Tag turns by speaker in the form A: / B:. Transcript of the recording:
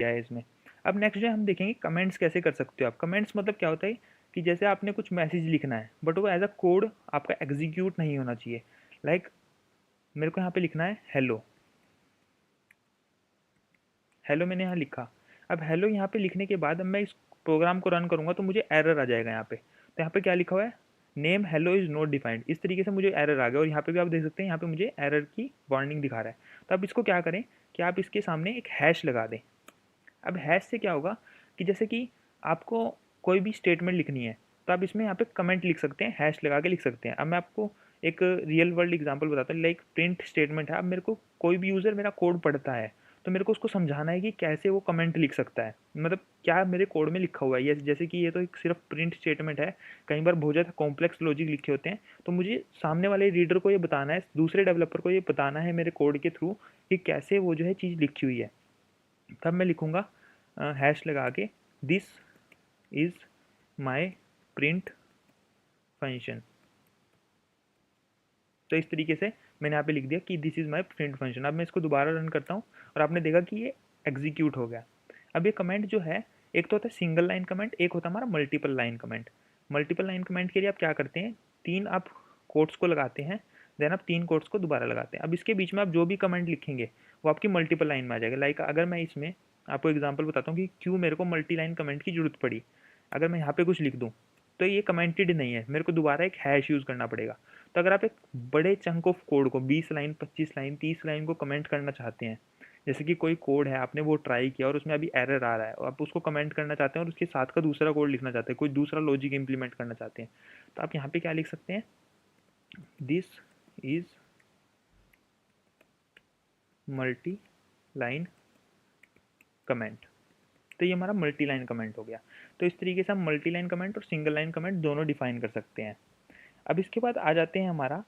A: है इसमें। अब नेक्स्ट जो है हम देखेंगे कमेंट्स कैसे कर सकते हो आप। कमेंट्स मतलब क्या होता है कि जैसे आपने कुछ मैसेज लिखना है बट वो एज अ कोड आपका एग्जीक्यूट नहीं होना चाहिए। लाइक मेरे को यहाँ पे लिखना है हेलो, हेलो मैंने यहाँ लिखा। अब हेलो यहाँ पे लिखने के बाद अब मैं इस प्रोग्राम को रन करूँगा तो मुझे एरर आ जाएगा यहाँ पे। तो यहाँ पे क्या लिखा हुआ है, name hello is not defined. इस तरीके से मुझे एरर आ गया और यहाँ पे भी आप देख सकते हैं यहाँ पे मुझे एरर की वार्निंग दिखा रहा है। तो अब इसको क्या करें कि आप इसके सामने एक हैश लगा दें। अब हैश से क्या होगा कि जैसे कि आपको कोई भी स्टेटमेंट लिखनी है तो आप इसमें यहाँ पे कमेंट लिख सकते हैं, हैश लगा के लिख सकते हैं। अब मैं आपको एक रियल वर्ल्ड एग्जांपल बताता हूँ। लाइक प्रिंट स्टेटमेंट है, अब मेरे को कोई भी यूज़र मेरा कोड पढ़ता है तो मेरे को उसको समझाना है कि कैसे वो कमेंट लिख सकता है, मतलब क्या मेरे कोड में लिखा हुआ है। ये जैसे कि ये तो एक सिर्फ प्रिंट स्टेटमेंट है, कई बार बहुत ज़्यादा कॉम्प्लेक्स लॉजिक लिखे होते हैं, तो मुझे सामने वाले रीडर को ये बताना है, दूसरे डेवलपर को ये बताना है मेरे कोड के थ्रू कि कैसे वो जो है चीज़ लिखी हुई है। तब मैं लिखूँगा हैश लगा के this is my print function. तो इस तरीके से मैंने यहाँ पे लिख दिया कि this is my print function. अब मैं इसको दोबारा रन करता हूँ और आपने देखा कि ये एग्जीक्यूट हो गया। अब ये कमेंट जो है, एक तो होता है सिंगल लाइन कमेंट, एक होता है हमारा multiple line comment. Multiple line comment के लिए आप क्या करते हैं, तीन आप कोट्स को लगाते हैं, देन आप तीन कोट्स को दोबारा लगाते हैं। अब इसके बीच में आप जो भी कमेंट लिखेंगे वो आपकी मल्टीपल लाइन में आ जाएगा। लाइक अगर मैं इसमें आपको एग्जांपल बताता हूँ कि क्यों मेरे को मल्टी लाइन कमेंट की जरूरत पड़ी। अगर मैं यहाँ पे कुछ लिख दूँ तो ये कमेंटेड नहीं है, मेरे को दोबारा एक हैश यूज़ करना पड़ेगा। तो अगर आप एक बड़े चंक ऑफ कोड को 20 लाइन, 25 लाइन, 30 लाइन को कमेंट करना चाहते हैं, जैसे कि कोई कोड है आपने वो ट्राई किया और उसमें अभी एरर आ रहा है और आप उसको कमेंट करना चाहते हैं और उसके साथ का दूसरा कोड लिखना चाहते हैं, कोई दूसरा लॉजिक इंप्लीमेंट करना चाहते हैं, तो आप यहाँ पे क्या लिख सकते हैं, this is multi line comment. तो ये हमारा मल्टी लाइन कमेंट हो गया। तो इस तरीके से हम मल्टी लाइन कमेंट और सिंगल लाइन कमेंट दोनों डिफाइन कर सकते हैं। अब इसके बाद आ जाते हैं हमारा